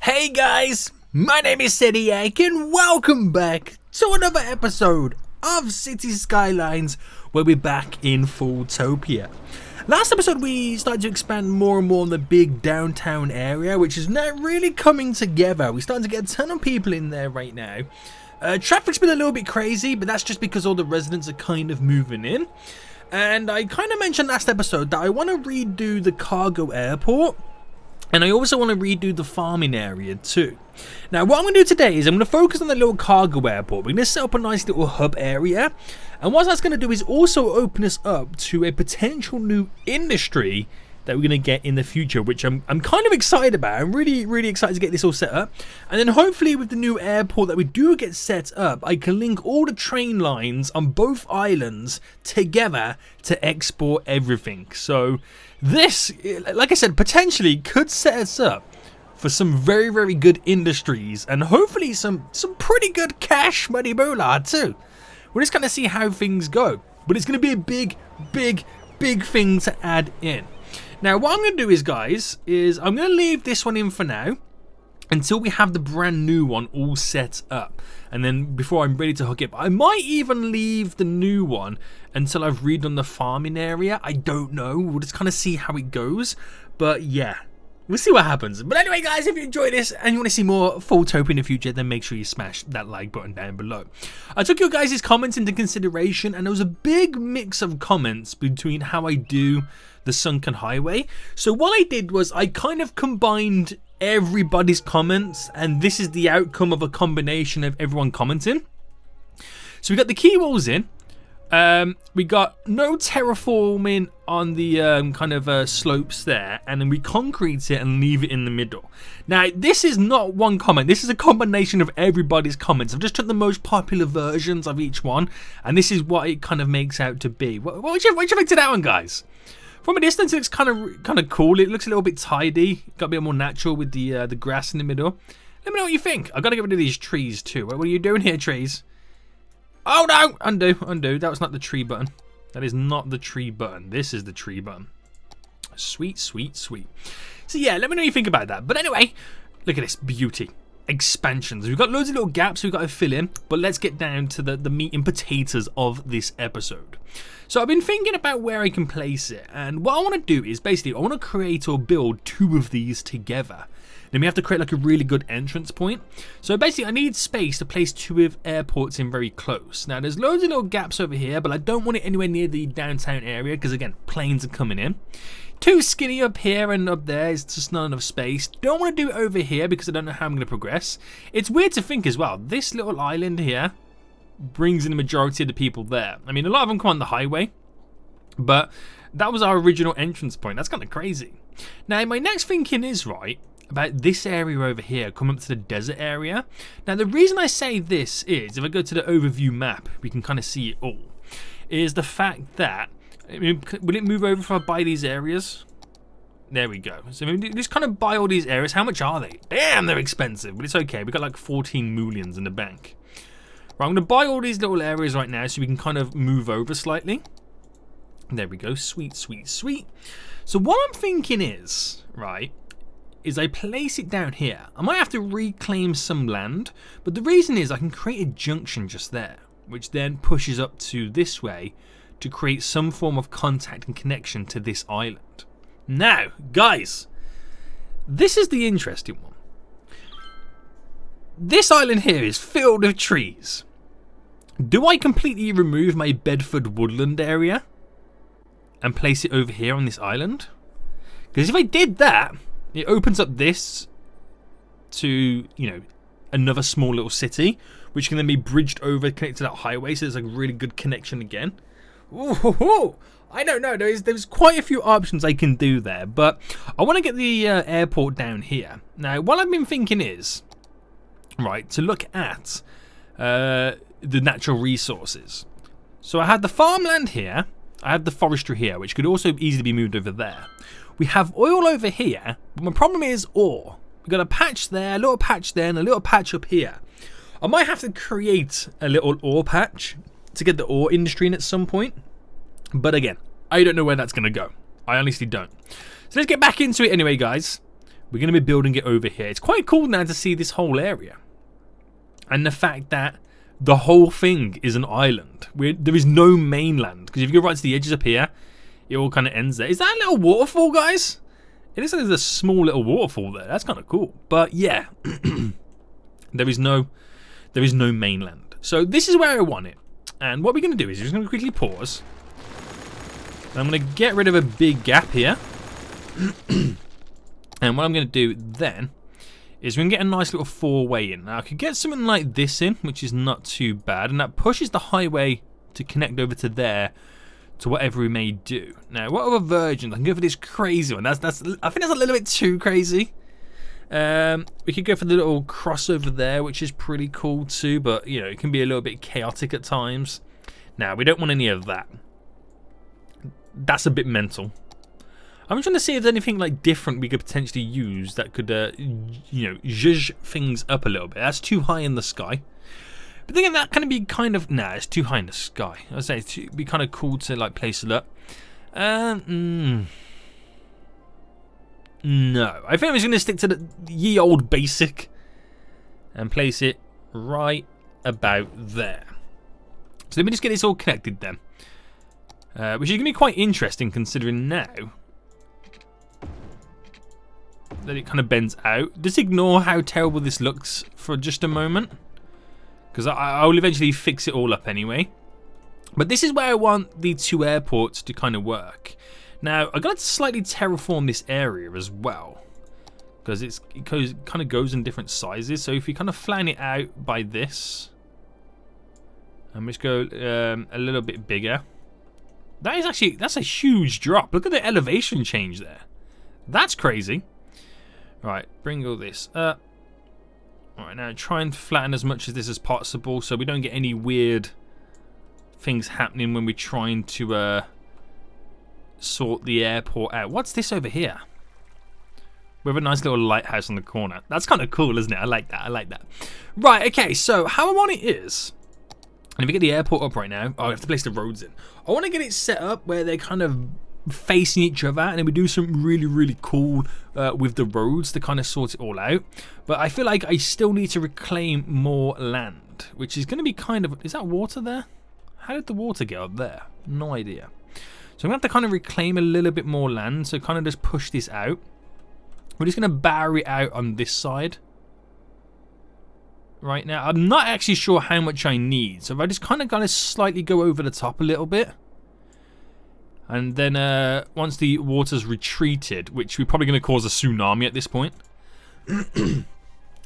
Hey guys, my name is Sediak and welcome back to another episode of City Skylines where we're back in FoolTopia. Last episode we started to expand more and more on the big downtown area, which is now really coming together. We're starting to get a ton of people in there right now. Traffic's been a little bit crazy, but that's just because all the residents are kind of moving in. And I kind of mentioned last episode that I want to redo the cargo airport. And I also want to redo the farming area too. Now what I'm going to do today is I'm going to focus on the little cargo airport. We're going to set up a nice little hub area. And what that's going to do is also open us up to a potential new industry that we're going to get in the future, which I'm kind of excited about. I'm really excited to get this all set up. And then hopefully with the new airport that we do get set up, I can link all the train lines on both islands together to export everything. So this, like I said, potentially could set us up for some very good industries and hopefully some pretty good cash money moolah too. We're just going to see how things go. But it's going to be a big thing to add in. Now what I'm going to do is, guys, I'm going to leave this one in for now until we have the brand new one all set up. And then before I'm ready to hook it, I might even leave the new one until I've redone the farming area. I don't know. We'll just kind of see how it goes. But yeah, we'll see what happens. But anyway, guys, if you enjoyed this and you want to see more FoolTopia in the future, then make sure you smash that like button down below. I took your guys' comments into consideration, and there was a big mix of comments between how I do the sunken highway. So what I did was I kind of combined everybody's comments, and this is the outcome of a combination of everyone commenting. So we got the key walls in. We got no terraforming on the kind of slopes there, and then we concrete it and leave it in the middle. Now this is not one comment, this is a combination of everybody's comments. I've just took the most popular versions of each one, and this is what it kind of makes out to be. What would you think to that one, guys? From a distance, it looks kind of cool. It looks a little bit tidy, got a bit more natural with the grass in the middle. Let me know what you think. I've got to get rid of these trees too. What are you doing here, trees? Oh no! Undo. That was not the tree button. That is not the tree button. This is the tree button. Sweet. So yeah, let me know what you think about that. But anyway, look at this beauty. Expansions. We've got loads of little gaps we've got to fill in, but let's get down to the meat and potatoes of this episode. So I've been thinking about where I can place it, and what I want to do is basically I want to create or build two of these together. Then we have to create like a really good entrance point. So basically I need space to place two of airports in very close. Now there's loads of little gaps over here, but I don't want it anywhere near the downtown area because again, planes are coming in. Too skinny up here and up there, it's just not enough space. Don't want to do it over here because I don't know how I'm going to progress. It's weird to think as well, this little island here brings in the majority of the people there. I mean, a lot of them come on the highway, but that was our original entrance point. That's kind of crazy. Now my next thinking is about this area over here, come up to the desert area. Now the reason I say this is, if I go to the overview map, we can kind of see it all, is the fact that, I mean, will it move over if I buy these areas? There we go. So we just kind of buy all these areas. How much are they? Damn, they're expensive, but it's okay. We've got like 14 millions in the bank. Right, I'm going to buy all these little areas right now so we can kind of move over slightly. There we go. Sweet. So what I'm thinking is, is I place it down here. I might have to reclaim some land, but the reason is I can create a junction just there, which then pushes up to this way to create some form of contact and connection to this island. Now, guys, this is the interesting one. This island here is filled with trees. Do I completely remove my Bedford woodland area and place it over here on this island? Because if I did that, it opens up this to, you know, another small little city, which can then be bridged over, connected to that highway, so there's like a really good connection again. Ooh, I don't know, there's quite a few options I can do there, but I want to get the airport down here. Now, what I've been thinking is, to look at the natural resources. So I had the farmland here, I have the forestry here, which could also easily be moved over there. We have oil over here, but my problem is ore. We've got a patch there, a little patch there, and a little patch up here. I might have to create a little ore patch to get the ore industry in at some point. But again, I don't know where that's going to go. I honestly don't. So let's get back into it anyway, guys. we're going to be building it over here. It's quite cool now to see this whole area. And the fact that the whole thing is an island. There is no mainland. Because if you go right to the edges up here, it all kind of ends there. Is that a little waterfall, guys? It looks like there's a small little waterfall there. That's kind of cool. But yeah, there is no mainland. So this is where I want it. And what we're going to do is we're just going to quickly pause. I'm going to get rid of a big gap here. And what I'm going to do then is we're going to get a nice little four-way in. Now I could get something like this in, which is not too bad. And that pushes the highway to connect over to there, to whatever we may do. Now, what other versions? I can go for this crazy one. I think that's a little bit too crazy. We could go for the little crossover there, which is pretty cool too, but you know, it can be a little bit chaotic at times. Now, we don't want any of that. That's a bit mental. I'm trying to see if there's anything like different we could potentially use that could, you know, zhuzh things up a little bit. That's too high in the sky. But thinking that can be kind of, nah, it's too high in the sky. I'd say it'd be kind of cool to like place it up. No, I think I'm just going to stick to the ye old basic and place it right about there. So let me just get this all connected then, which is going to be quite interesting considering now that it kind of bends out. Just ignore how terrible this looks for just a moment, because I'll eventually fix it all up anyway. But this is where I want the two airports to kind of work. Now, I'm going to slightly terraform this area as well, because it kind of goes in different sizes. So if we kind of flatten it out by this, and just go a little bit bigger. That's a huge drop. Look at the elevation change there. That's crazy. Right, bring all this up. Alright, now try and flatten as much of this as possible so we don't get any weird things happening when we're trying to sort the airport out. What's this over here? We have a nice little lighthouse on the corner. That's kind of cool, isn't it? I like that. I like that. Right, okay, so how I want it is, and if we get the airport up right now, I have to place the roads in. I want to get it set up where they're kind of facing each other, and then we do something really, really cool with the roads to kind of sort it all out. But I feel like I still need to reclaim more land, which is going to be kind of... Is that water there? How did the water get up there? No idea. So I'm going to have to kind of reclaim a little bit more land, so kind of just push this out. We're just going to barrier it out on this side. Right now, I'm not actually sure how much I need, so if I just kind of got to slightly go over the top a little bit. And then once the water's retreated, which we're probably going to cause a tsunami at this point.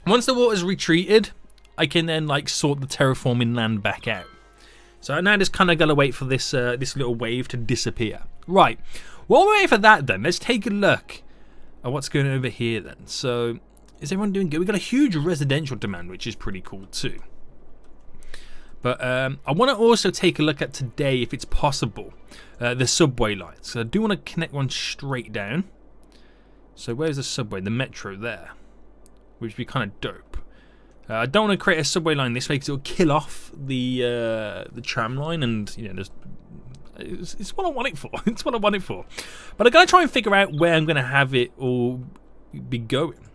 Once the water's retreated, I can then like sort the terraforming land back out. So I now just kind of got to wait for this this little wave to disappear. Right, while we're waiting for that then, let's take a look at what's going on over here then. So is everyone doing good? We've got a huge residential demand, which is pretty cool too. But I want to also take a look at today, if it's possible, the subway lines. So I do want to connect one straight down. So where's the subway? The metro there, which would be kind of dope. I don't want to create a subway line this way because it will kill off the tram line, and you know, it's what I want it for. It's what I want it for. But I gotta try and figure out where I'm gonna have it all be going.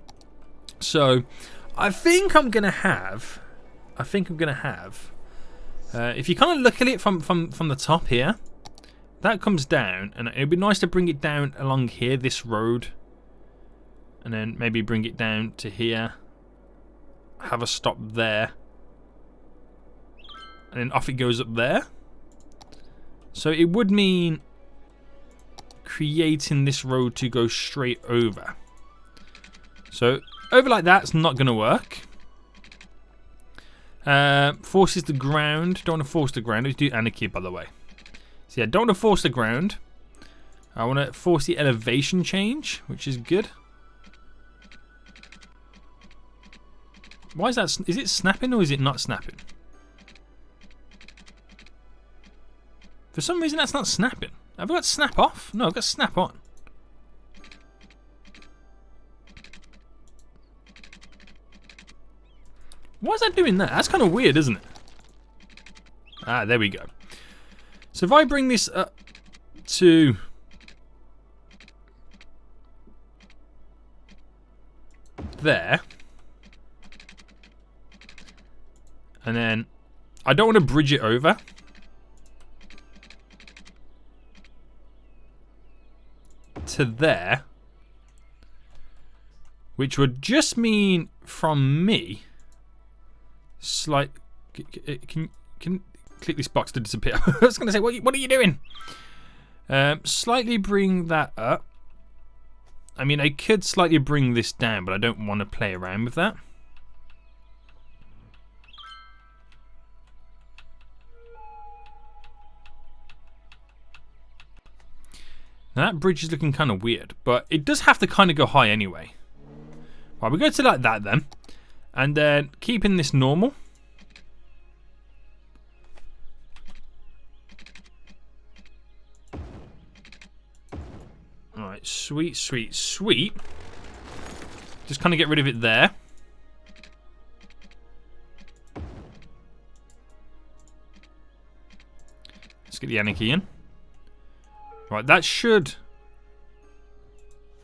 So I think I'm gonna have. If you kind of look at it from the top here, that comes down, and it'd be nice to bring it down along here, this road, and then maybe bring it down to here, have a stop there, and then off it goes up there. So it would mean creating this road to go straight over. So over like that's not going to work. Forces the ground. Don't want to force the ground. Let's do anarchy, by the way. So yeah, don't want to force the ground. I want to force the elevation change, which is good. Why is that? Is it snapping or is it not snapping? For some reason that's not snapping. Have I got snap off? No, I've got snap on. Why is that doing that? That's kind of weird, isn't it? Ah, there we go. So if I bring this up to... there. And then I don't want to bridge it over. To there. Which would just mean from me can click this box to disappear. I was going to say, what are you doing? Slightly bring that up. I mean, I could slightly bring this down, but I don't want to play around with that. Now that bridge is looking kind of weird, but it does have to kind of go high anyway. Right, we go to like that then. And then keeping this normal. Alright, sweet, sweet, sweet. Just kind of get rid of it there. Let's get the anarchy in. Right, that should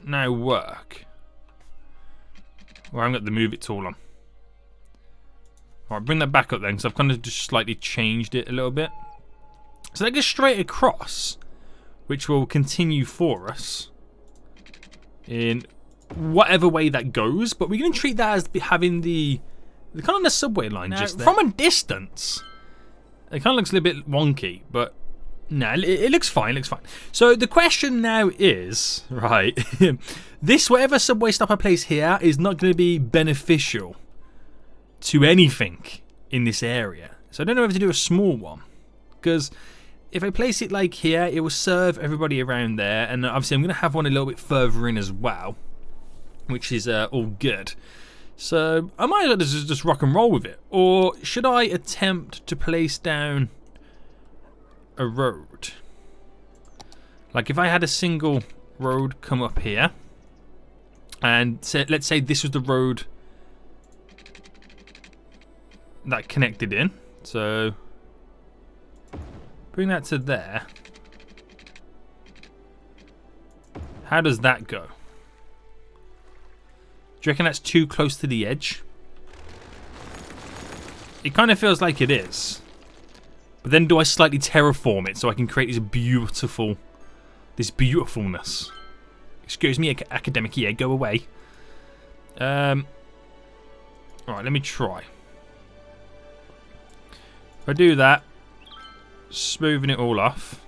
now work. Well, I haven't got the move it tool on. Alright, bring that back up then, because I've kind of just slightly changed it a little bit. So that goes straight across, which will continue for us in whatever way that goes. But we're going to treat that as having the kind of the subway line now, just there. From a distance, it kind of looks a little bit wonky, but no, it looks fine, So the question now is, right, this whatever subway stop I place here is not going to be beneficial to anything in this area. So I don't know if to do a small one, because if I place it like here, it will serve everybody around there, and obviously I'm going to have one a little bit further in as well, which is all good. So I might as well just rock and roll with it. Or should I attempt to place down a road? Like if I had a single road come up here, and let's say this was the road that connected in. So bring that to there. How does that go? Do you reckon that's too close to the edge? It kind of feels like it is. But then do I slightly terraform it so I can create this beautifulness? Excuse me, academic year, go away. Alright, let me try. If I do that, smoothing it all off.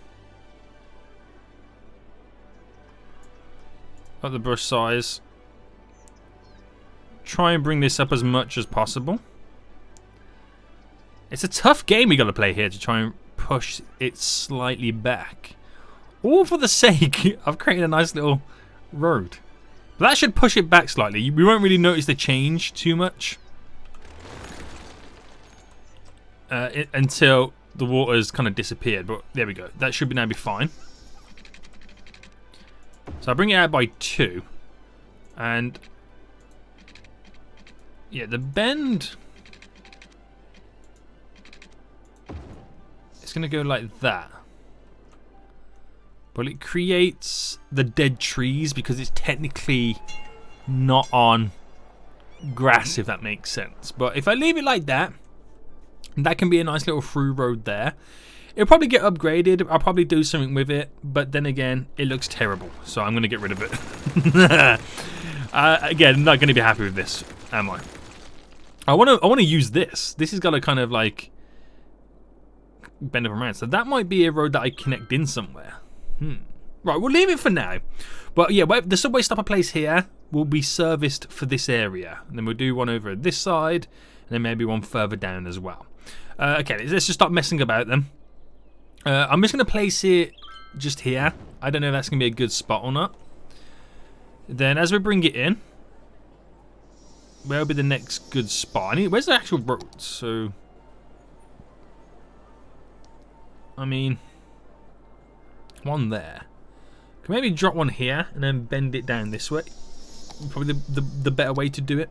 Up the brush size. Try and bring this up as much as possible. It's a tough game we got to play here to try and push it slightly back. All for the sake of creating a nice little road. But that should push it back slightly. We won't really notice the change too much. Until the water's kind of disappeared. But there we go. That should now be fine. So I bring it out by 2. And yeah, the bend, it's going to go like that. But it creates the dead trees because it's technically not on grass, if that makes sense. But if I leave it like that, that can be a nice little through road there. It'll probably get upgraded. I'll probably do something with it. But then again, it looks terrible. So I'm going to get rid of it. Again, not going to be happy with this, am I? I want to use this. This has got to kind of like bend up around. So that might be a road that I connect in somewhere. Right, we'll leave it for now. But yeah, the subway stop I place here will be serviced for this area. And then we'll do one over this side. And then maybe one further down as well. Okay, let's just stop messing about them. I'm just going to place it just here. I don't know if that's going to be a good spot or not. Then as we bring it in, where'll be the next good spot? Where's the actual road? So, I mean, one there. Can maybe drop one here and then bend it down this way. Probably the better way to do it.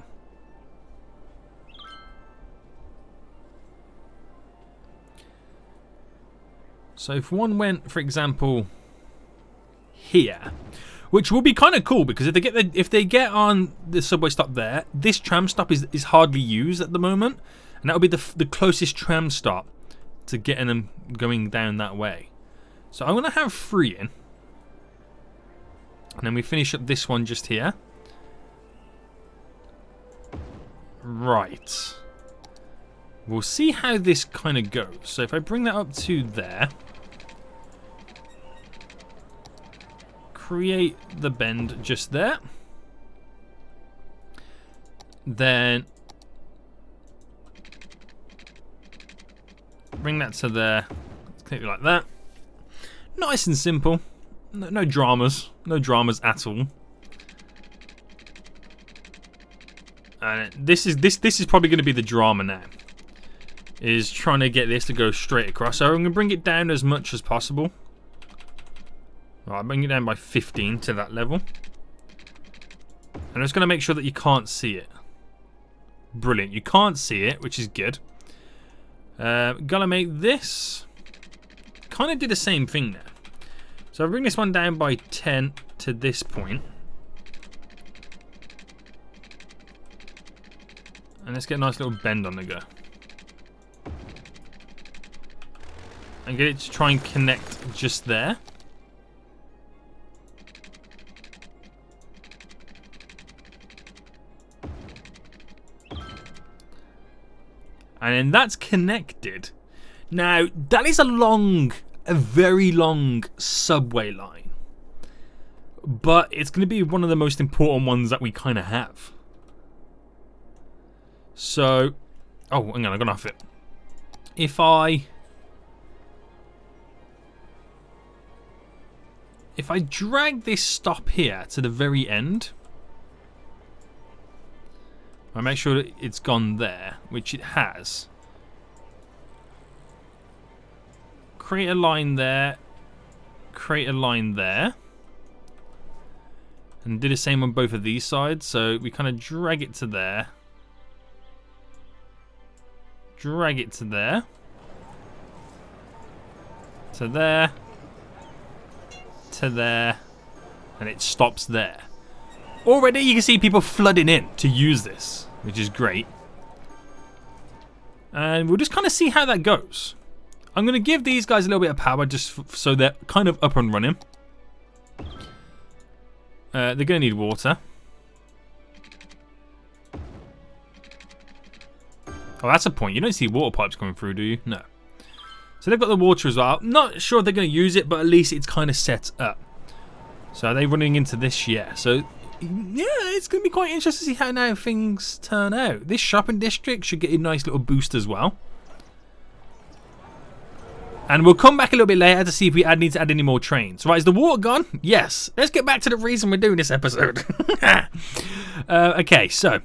So if one went, for example, here, which will be kind of cool because if they get on the subway stop there, this tram stop is hardly used at the moment, and that will be the closest tram stop to getting them going down that way. So I'm gonna have 3 in, and then we finish up this one just here. Right. We'll see how this kind of goes. So if I bring that up to there. Create the bend just there. Then bring that to there. Click it like that. Nice and simple. No dramas. No dramas at all. And this is probably going to be the drama now. Is trying to get this to go straight across. So I'm going to bring it down as much as possible. Right, bring it down by 15 to that level. And I'm just going to make sure that you can't see it. Brilliant. You can't see it, which is good. Gonna make this. Kind of do the same thing now. So I bring this one down by 10 to this point. And let's get a nice little bend on the go. And get it to try and connect just there. And then that's connected. Now, that is a very long subway line. But it's going to be one of the most important ones that we kind of have. So, oh, hang on, I got off it. If I drag this stop here to the very end, I make sure that it's gone there, which it has. Create a line there. Create a line there. And do the same on both of these sides. So we kind of drag it to there. Drag it to there. To there. To there. And it stops there. Already you can see people flooding in to use this, which is great. And we'll just kind of see how that goes. I'm going to give these guys a little bit of power just so they're kind of up and running. They're going to need water. Oh, that's a point. You don't see water pipes coming through, do you? No. So they've got the water as well. Not sure if they're going to use it, but at least it's kind of set up. So are they running into this? Yeah. So yeah, it's going to be quite interesting to see how now things turn out. This shopping district should get a nice little boost as well. And we'll come back a little bit later to see if we need to add any more trains. Right, is the water gone? Yes. Let's get back to the reason we're doing this episode. Okay, so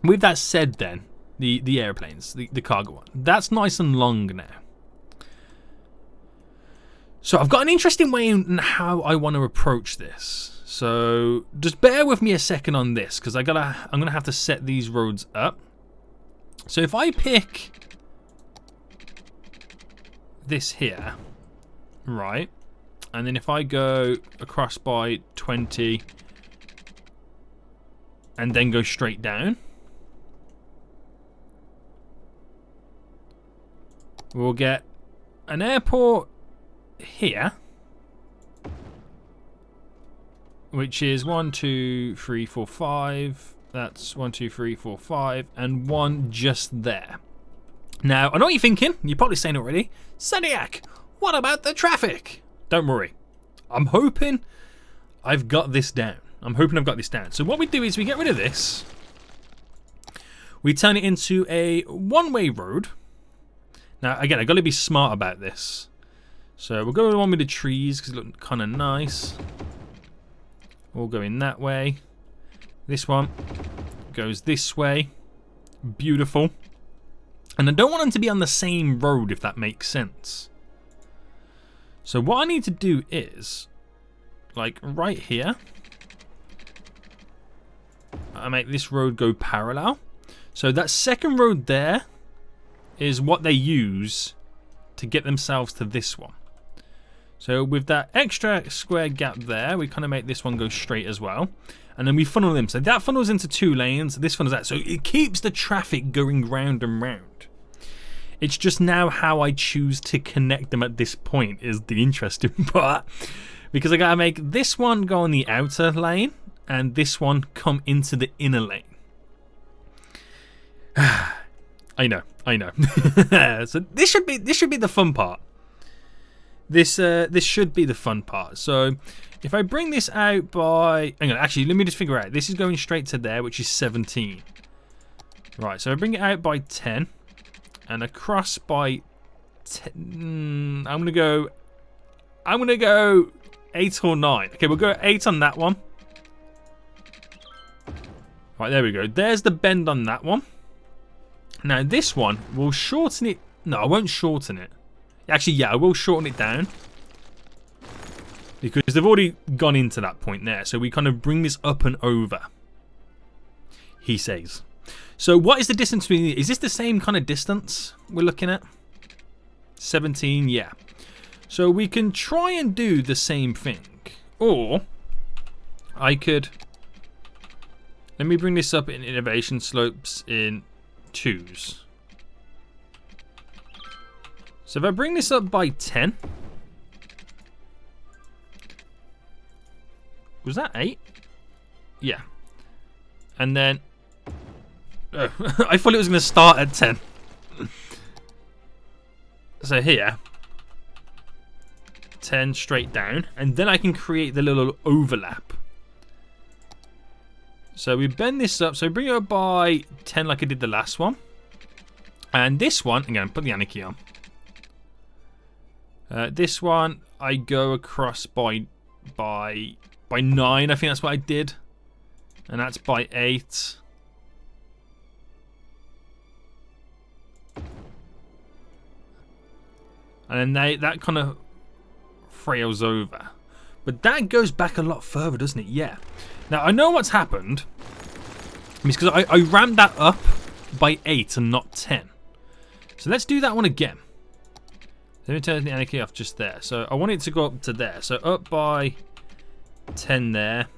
with that said then, the airplanes, the cargo one, that's nice and long now. So I've got an interesting way in how I want to approach this. So just bear with me a second on this, because I'm gonna have to set these roads up. So if I pick this here, right, and then if I go across by 20 and then go straight down, we'll get an airport here, which is 1, 2, 3, 4, 5. That's 1, 2, 3, 4, 5, and one just there. Now, I know what you're thinking. You're probably saying already, Seniac, what about the traffic? Don't worry. I'm hoping I've got this down. So what we do is we get rid of this. We turn it into a one-way road. Now, again, I've got to be smart about this. So we'll go with the one with the trees because it looks kind of nice. We'll go in that way. This one goes this way. Beautiful. And I don't want them to be on the same road, if that makes sense. So what I need to do is, like right here, I make this road go parallel. So that second road there is what they use to get themselves to this one. So with that extra square gap there, we kind of make this one go straight as well. And then we funnel them. So that funnels into 2 lanes. This funnels out. So it keeps the traffic going round and round. It's just now how I choose to connect them at this point is the interesting part. Because I got to make this one go on the outer lane. And this one come into the inner lane. I know. So this should be the fun part. This should be the fun part. So if I bring this out by, hang on, actually let me just figure out. This is going straight to there, which is 17. Right, so I bring it out by 10 and across by 10. I'm gonna go 8 or 9. Okay, we'll go 8 on that one. Right, there we go. There's the bend on that one. Now this one will shorten it. No, I won't shorten it. Actually, yeah, I will shorten it down. Because they've already gone into that point there. So we kind of bring this up and over. He says. So what is the distance between... Is this the same kind of distance we're looking at? 17, yeah. So we can try and do the same thing. Or I could... Let me bring this up in innovation slopes in 2s. So if I bring this up by 10. Was that 8? Yeah. And then... Oh, I thought it was going to start at 10. So here. 10 straight down. And then I can create the little overlap. So we bend this up. So bring it up by 10 like I did the last one. And this one... Again, put the anarchy on. This one I go across by 9. I think that's what I did, and that's by 8. And then that kind of frails over, but that goes back a lot further, doesn't it? Yeah. Now I know what's happened. It's because I ramped that up by 8 and not 10. So let's do that one again. Let me turn the anarchy off just there. So I want it to go up to there. So up by 10 there.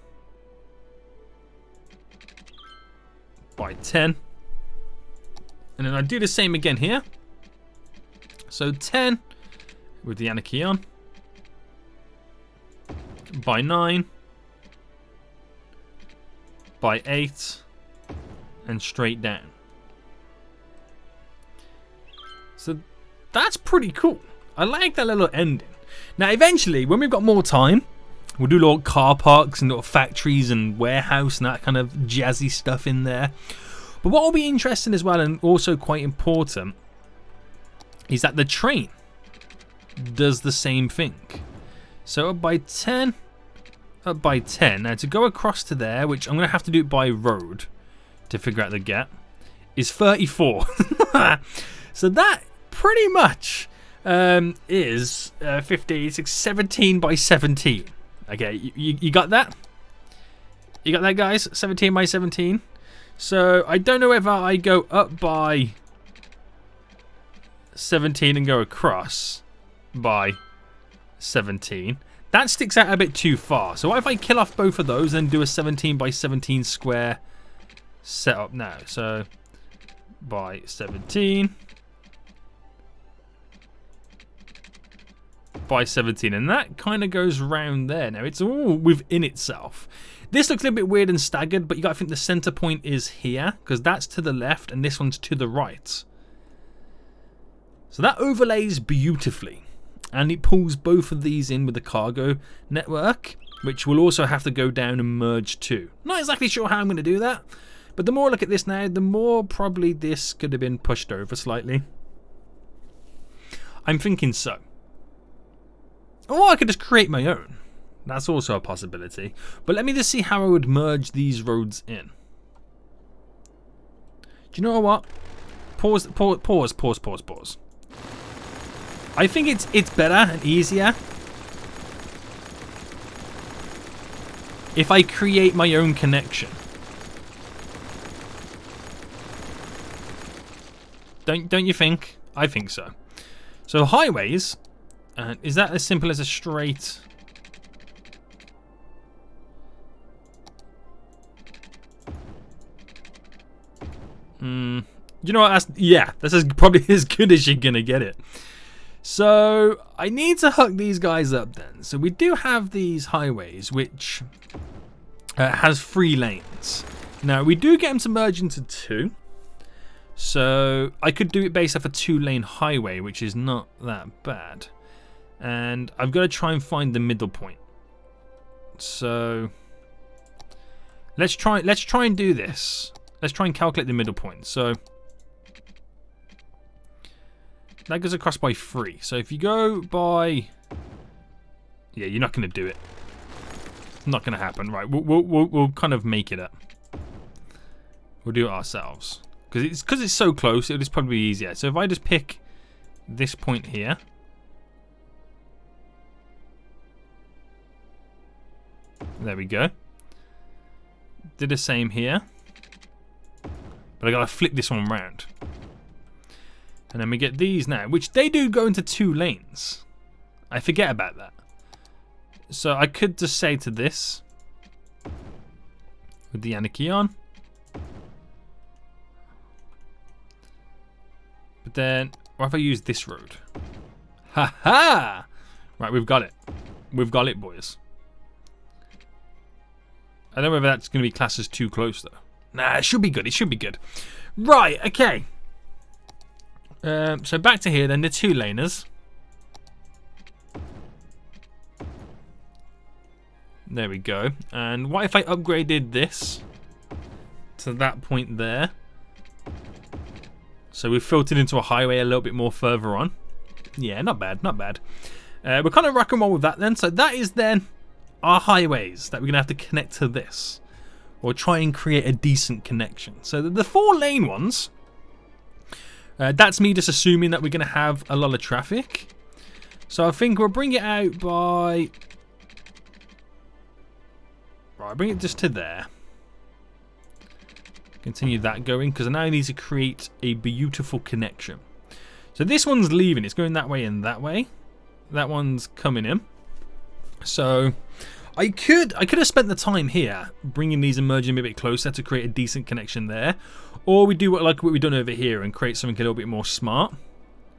By 10. And then I do the same again here. So 10 with the anarchy on. By 9. By 8. And straight down. So that's pretty cool. I like that little ending. Now, eventually, when we've got more time, we'll do little car parks and little factories and warehouse and that kind of jazzy stuff in there. But what will be interesting as well, and also quite important, is that the train does the same thing. So up by 10, up by 10. Now, to go across to there, which I'm going to have to do it by road to figure out the gap, is 34. So that pretty much... is 56, 17 by 17. Okay, you got that? You got that, guys? 17 by 17. So I don't know whether I go up by 17 and go across by 17. That sticks out a bit too far. So what if I kill off both of those and do a 17 by 17 square setup now? So by 17. By 17, and that kind of goes round there. Now it's all within itself. This looks a little bit weird and staggered, but you got to think the center point is here because that's to the left and this one's to the right. So that overlays beautifully, and it pulls both of these in with the cargo network, which will also have to go down and merge too. Not exactly sure how I'm going to do that, but the more I look at this now, the more probably this could have been pushed over slightly. I'm thinking so. Or I could just create my own. That's also a possibility. But let me just see how I would merge these roads in. Do you know what? Pause. I think it's better and easier if I create my own connection. Don't you think? I think so. So highways Is that as simple as a straight... You know what? That's probably as good as you're gonna get it. So I need to hook these guys up then. So we do have these highways, which has 3 lanes. Now we do get them to merge into 2. So I could do it based off a 2-lane highway, which is not that bad. And I've got to try and find the middle point. So let's try and do this. Let's try and calculate the middle point. So that goes across by 3. So if you go by... Yeah, you're not going to do it. It's not going to happen. Right, we'll kind of make it up. We'll do it ourselves. Because it's so close, it'll just probably be easier. So if I just pick this point here. There we go. Did the same here. But I gotta flip this one round. And then we get these now, which they do go into 2 lanes. I forget about that. So I could just say to this, with the anarchy on. But then, what if I use this road? Ha ha! Right, we've got it. We've got it, boys. I don't know whether that's going to be classed as too close, though. Nah, it should be good. It should be good. Right, okay. So back to here, then, the 2-laners. There we go. And what if I upgraded this to that point there? So we've filtered into a highway a little bit more further on. Yeah, not bad, not bad. We're kind of rock and roll with that then. So that is then our highways that we're going to have to connect to this. Or try and create a decent connection. So the 4-lane ones, that's me just assuming that we're going to have a lot of traffic. So I think we'll bring it out by... Right, bring it just to there. Continue that going, because now I need to create a beautiful connection. So this one's leaving. It's going that way and that way. That one's coming in. So... I could have spent the time here bringing these and merging them a bit closer to create a decent connection there, or we do like what we've done over here and create something a little bit more smart.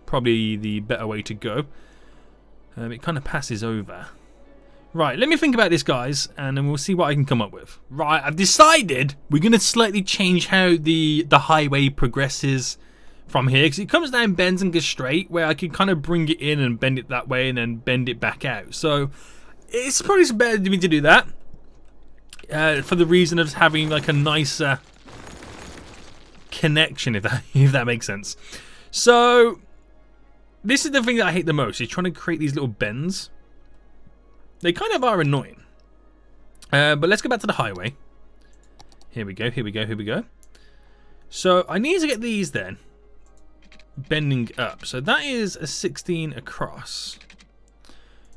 Probably the better way to go. It kind of passes over. Right, let me think about this, guys, and then we'll see what I can come up with. Right, I've decided we're going to slightly change how the highway progresses from here, because it comes down, bends, and goes straight, where I can kind of bring it in and bend it that way and then bend it back out. So it's probably better to me to do that for the reason of having like a nicer connection, if that makes sense. So this is the thing that I hate the most, is trying to create these little bends. They kind of are annoying. But let's go back to the highway. Here we go, here we go, here we go. So I need to get these then bending up. So that is a 16 across.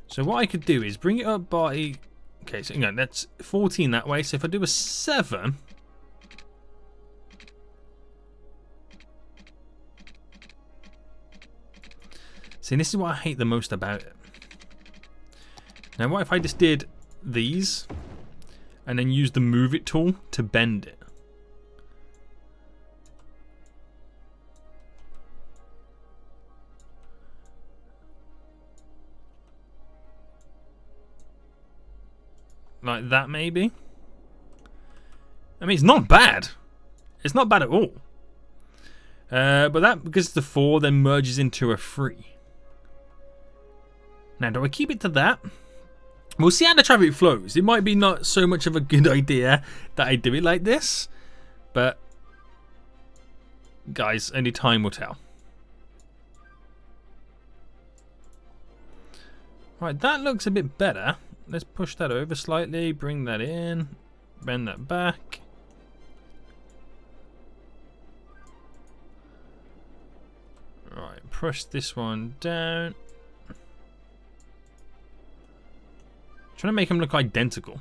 So what I could do is bring it up by... Okay, so that's 14 that way. So if I do a 7... See, this is what I hate the most about it. Now what if I just did these and then use the move it tool to bend it? Like that, maybe? I mean, it's not bad. It's not bad at all. But that, because the 4 then merges into a 3. Now, do I keep it to that? We'll see how the traffic flows. It might be not so much of a good idea that I do it like this. But, guys, only time will tell. Right, that looks a bit better. Let's push that over slightly, bring that in, bend that back. Right, push this one down. Trying to make them look identical.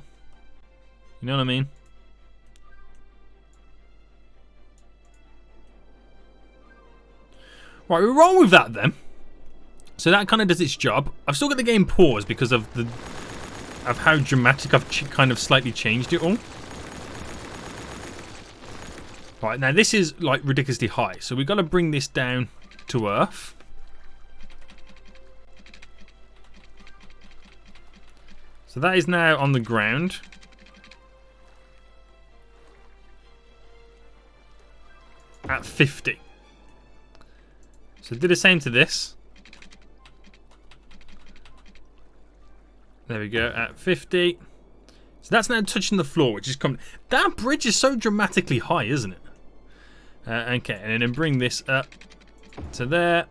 You know what I mean? Right, we'll roll with that then. So that kind of does its job. I've still got the game paused because of how dramatic I've kind of slightly changed it all. Right, now this is like ridiculously high, so we've got to bring this down to Earth. So that is now on the ground. At 50. So do the same to this. There we go, at 50. So that's now touching the floor, which is coming. That bridge is so dramatically high, isn't it? Okay, and then bring this up to there.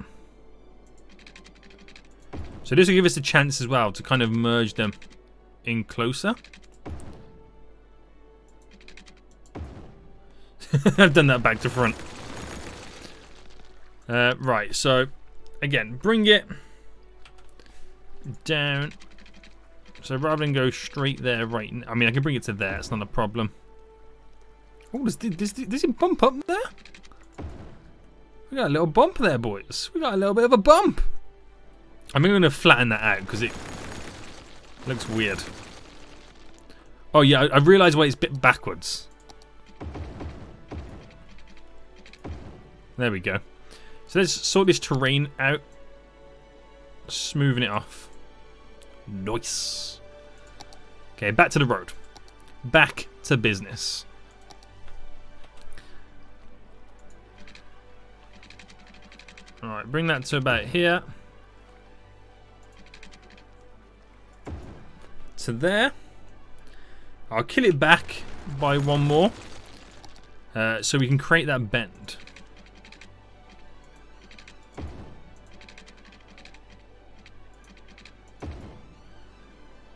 So this will give us a chance as well to kind of merge them in closer. I've done that back to front. Right, so again, bring it down. So rather than go straight there, right? I mean, I can bring it to there. It's not a problem. Oh, does it bump up there? We got a little bump there, boys. We got a little bit of a bump. I'm going to flatten that out because it looks weird. Oh yeah, I realised why it's a bit backwards. There we go. So let's sort this terrain out. Smoothing it off. Nice. Okay, back to the road. Back to business. Alright, bring that to about here. To there. I'll kill it back by one more. So we can create that bend.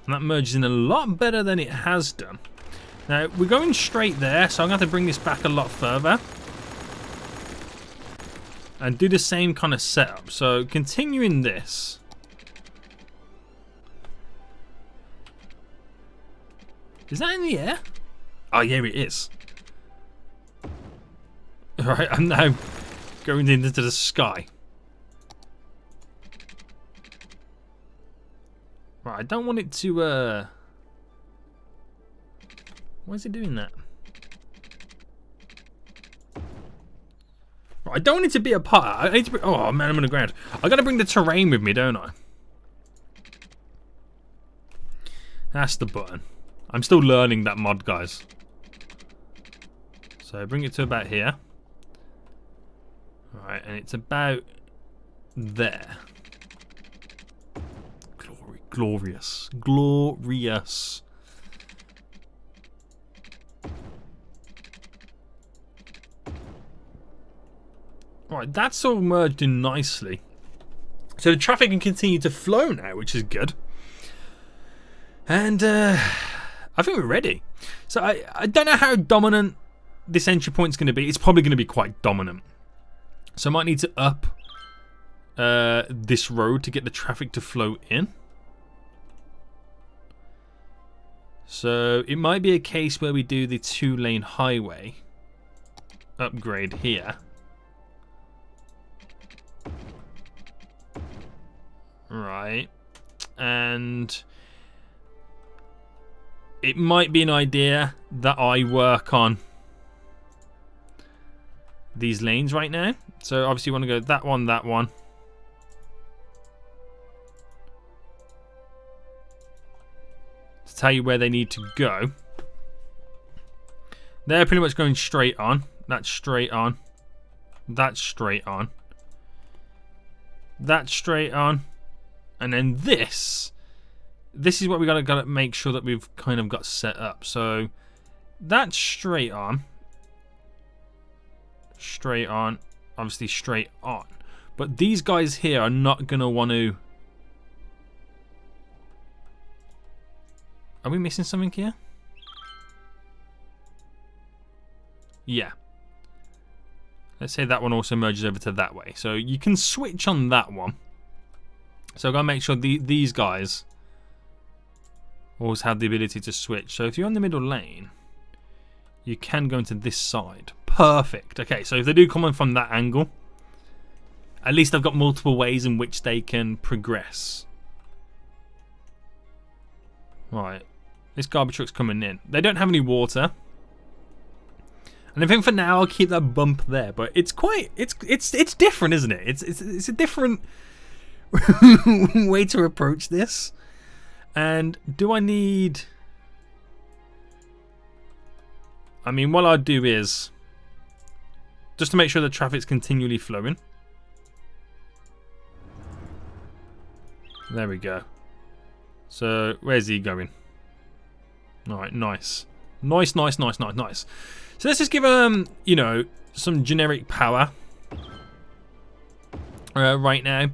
And that merges in a lot better than it has done. Now, we're going straight there, so I'm going to have to bring this back a lot further. And do the same kind of setup. So, continuing this. Is that in the air? Oh, yeah, it is. Alright, I'm now going into the sky. Right, I don't want it to, why is it doing that? Right, I don't want it to be a part. I need to bring, oh man, I'm on the ground. I gotta bring the terrain with me, don't I? That's the button. I'm still learning that mod, guys. So bring it to about here. Alright, and it's about there. Glorious. Glorious. Right, that's all merged in nicely. So the traffic can continue to flow now, which is good. And I think we're ready. So I don't know how dominant this entry point's going to be. It's probably going to be quite dominant. So I might need to up this road to get the traffic to flow in. So it might be a case where we do the 2-lane highway upgrade here. Right. And it might be an idea that I work on these lanes right now. So obviously you want to go that one, that one. To tell you where they need to go. They're pretty much going straight on. That's straight on. That's straight on. That's straight on. And then this is what we gotta make sure that we've kind of got set up. So that's straight on. Straight on. Obviously straight on. But these guys here are not gonna want to. Are we missing something here? Yeah. Let's say that one also merges over to that way. So you can switch on that one. So I've got to make sure these guys always have the ability to switch. So if you're on the middle lane, you can go into this side. Perfect. Okay, so if they do come in from that angle, At least I've got multiple ways in which they can progress. Right. This garbage truck's coming in. They don't have any water. And I think for now I'll keep that bump there. But it's quite... It's different, isn't it? It's a different way to approach this. And do I need... I mean, what I'll do is... just to make sure the traffic's continually flowing. There we go. So, where's he going? Alright, nice. Nice. So let's just give him, you know, some generic power. Right now.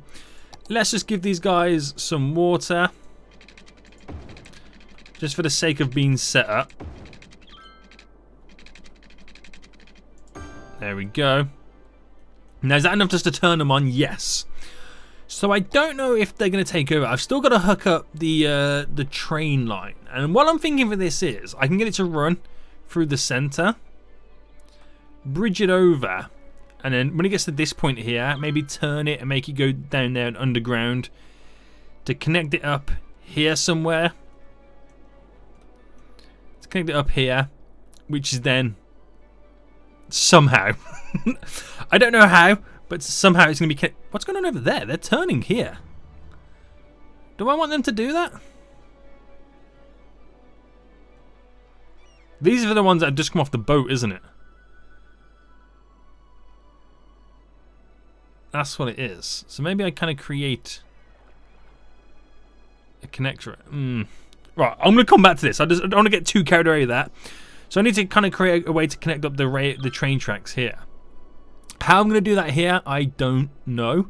Let's just give these guys some water. Just for the sake of being set up. There we go. Now, is that enough just to turn them on? Yes. So I don't know if they're going to take over. I've still got to hook up the train line. And what I'm thinking for this is, I can get it to run through the center. Bridge it over. And then when it gets to this point here, maybe turn it and make it go down there and underground. To connect it up here somewhere. To connect it up here. Which is then... somehow. I don't know how, but somehow it's going to be... what's going on over there? They're turning here. Do I want them to do that? These are the ones that have just come off the boat, isn't it? That's what it is. So maybe I kind of create a connector. Right, I'm going to come back to this. I don't want to get too carried away with that. So I need to kind of create a way to connect up the train tracks here. How I'm going to do that here, I don't know.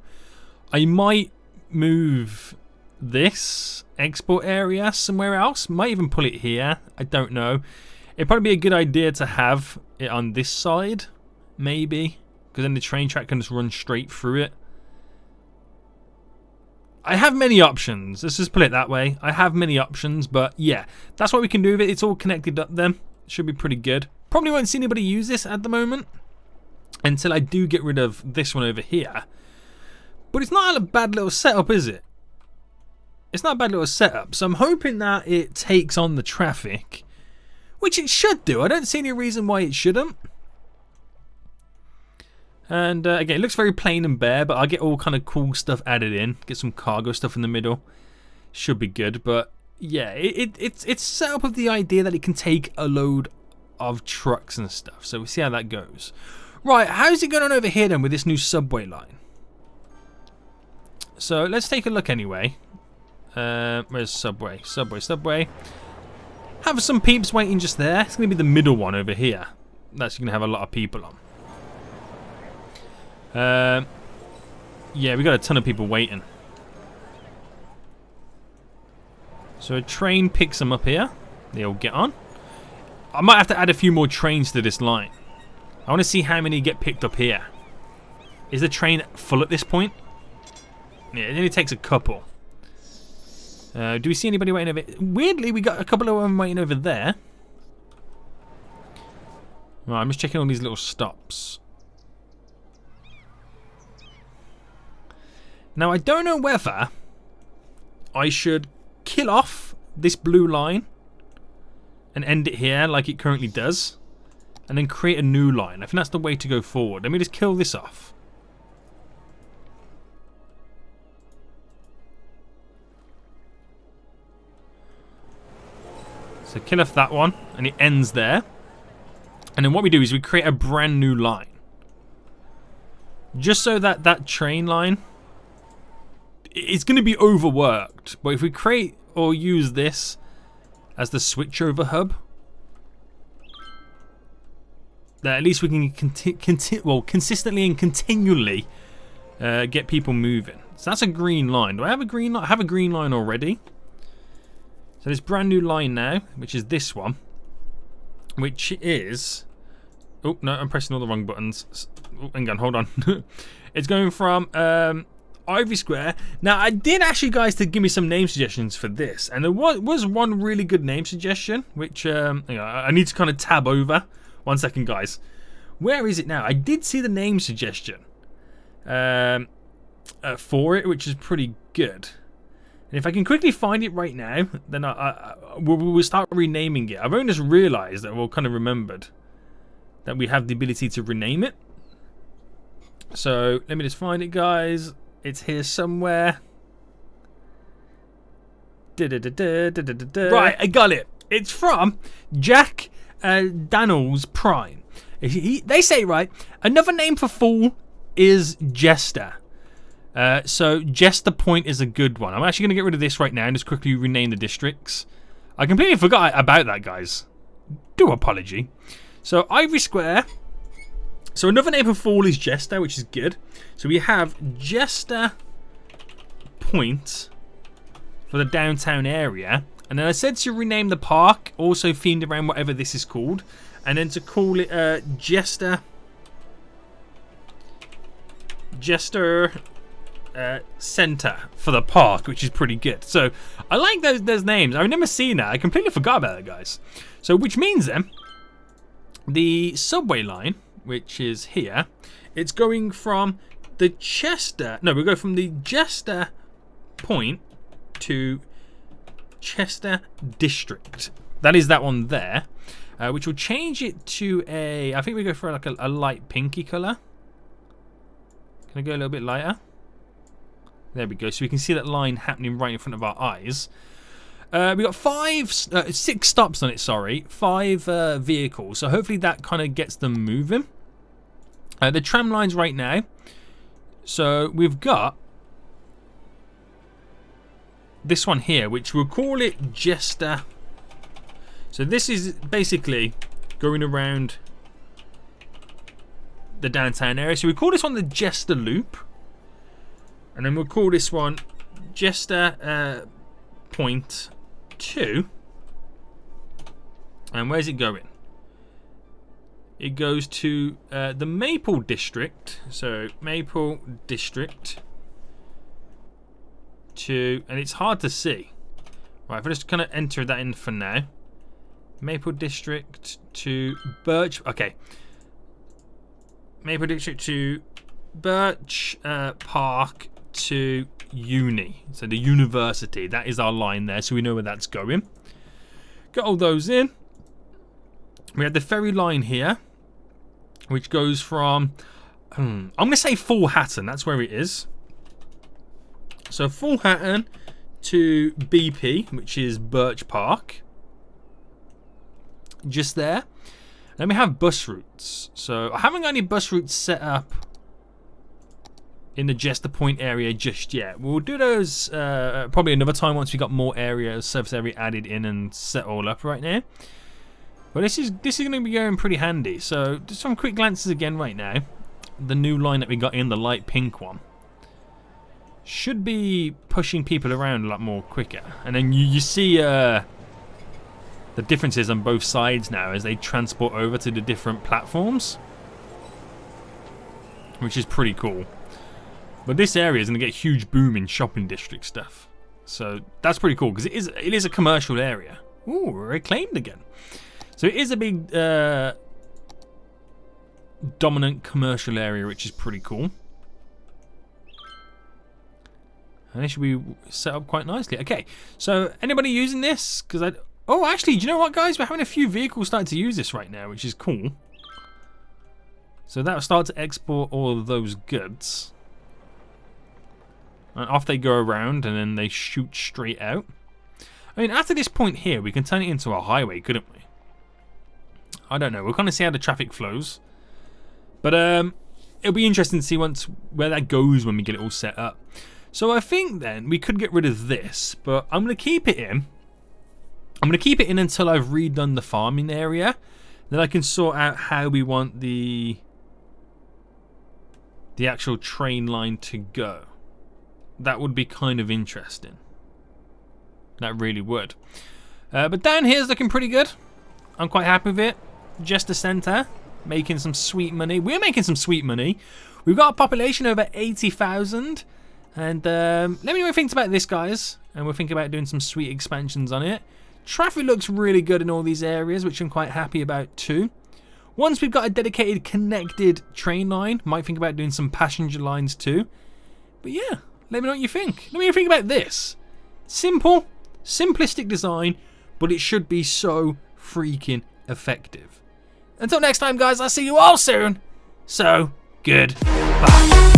I might move this export area somewhere else. Might even pull it here. I don't know. It'd probably be a good idea to have it on this side, maybe. Because then the train track can just run straight through it. I have many options. Let's just put it that way. I have many options, but yeah. That's what we can do with it. It's all connected up then. Should be pretty good. Probably won't see anybody use this at the moment until I do get rid of this one over here. But it's not a bad little setup, is it? It's not a bad little setup. So I'm hoping that it takes on the traffic, which it should do. I don't see any reason why it shouldn't. And again, it looks very plain and bare, but I'll get all kind of cool stuff added in. Get some cargo stuff in the middle. Should be good, but yeah, it's set up with the idea that it can take a load of trucks and stuff. So we'll see how that goes. Right, how's it going on over here then with this new subway line? So let's take a look anyway. Where's subway? Subway. Have some peeps waiting just there. It's going to be the middle one over here. That's going to have a lot of people on. Yeah, we got a ton of people waiting. So a train picks them up here. They all get on. I might have to add a few more trains to this line. I want to see how many get picked up here. Is the train full at this point? Yeah, it only takes a couple. Do we see anybody waiting over... Weirdly, we got a couple of them waiting over there. Right, I'm just checking all these little stops. Now, I don't know whether I should kill off this blue line and end it here like it currently does, and then create a new line. I think that's the way to go forward. Let me just kill this off. So kill off that one, and it ends there. And then what we do is we create a brand new line. Just so that that train line... it's going to be overworked, but if we create or use this as the switchover hub, then at least we can consistently and continually get people moving. So that's a green line. Do I have a green line? I have a green line already. So this brand new line now, which is this one, which is... oh, no, I'm pressing all the wrong buttons. Oh, hang on, hold on. It's going from... Ivy Square. Now, I did ask you guys to give me some name suggestions for this, and there was one really good name suggestion, which I need to kind of tab over. 1 second, guys. Where is it now? I did see the name suggestion. for it, which is pretty good. And if I can quickly find it right now, then we'll start renaming it. I've only just realised that, kind of remembered that we have the ability to rename it. So let me just find it, guys. It's here somewhere. Right, I got it. It's from Jack Daniels Prime. They say, right, another name for fool is Jester. So Jester Point is a good one. I'm actually going to get rid of this right now and just quickly rename the districts. I completely forgot about that, guys. Do apology. So Ivory Square. So another name for fool is Jester, which is good. So we have Jester Point for the downtown area. And then I said to rename the park, also themed around whatever this is called. And then to call it Jester Center for the park, which is pretty good. So I like those names. I've never seen that. I completely forgot about that, guys. So which means then the subway line, which is here, it's going from the Chester. No, we go from the Jester Point to Chester District. That is that one there, which will change it to a. I think we go for like a light pinky color. Can I go a little bit lighter? There we go. So we can see that line happening right in front of our eyes. We got 6 stops on it. Sorry, 5 vehicles. So hopefully that kind of gets them moving. The tram lines right now. So we've got this one here, which we'll call it Jester. So this is basically going around the downtown area. So we call this one the Jester Loop. And then we'll call this one Jester Point 2. And where's it going? It goes to the Maple District. So Maple District to, and it's hard to see. Right, if I just kind of enter that in for now. Maple District to Birch. Okay. Maple District to Birch Park to Uni. So the university. That is our line there, so we know where that's going. Got all those in. We have the ferry line here, which goes from I'm going to say Fulhatton. That's where it is. So Fulhatton to BP, which is Birch Park. Just there. Then we have bus routes. So I haven't got any bus routes set up in the Jester Point area just yet. We'll do those probably another time once we got more surface area added in and set all up right now. But this is going to be going pretty handy. So just some quick glances again right now. The new line that we got in, the light pink one, should be pushing people around a lot more quicker. And then you see the differences on both sides now as they transport over to the different platforms, which is pretty cool. But this area is going to get a huge boom in shopping district stuff. So that's pretty cool because it is a commercial area. Ooh, we're reclaimed again. So it is a big dominant commercial area, which is pretty cool. And it should be set up quite nicely. Okay, so anybody using this? Because oh, actually, do you know what, guys? We're having a few vehicles starting to use this right now, which is cool. So that'll start to export all of those goods. And off they go around, and then they shoot straight out. I mean, after this point here, we can turn it into a highway, couldn't we? I don't know. We'll kind of see how the traffic flows. But it'll be interesting to see where that goes when we get it all set up. So I think then we could get rid of this, but I'm going to keep it in. I'm going to keep it in until I've redone the farming area. Then I can sort out how we want the actual train line to go. That would be kind of interesting. That really would. But down here is looking pretty good. I'm quite happy with it. Just the centre, making some sweet money. We're making some sweet money. We've got a population over 80,000. And let me know what you think about this, guys. And we'll think about doing some sweet expansions on it. Traffic looks really good in all these areas, which I'm quite happy about too. Once we've got a dedicated connected train line, might think about doing some passenger lines too. But yeah, let me know what you think. Let me know what you think about this. Simple, simplistic design, but it should be so freaking effective. Until next time, guys, I'll see you all soon. So, goodbye.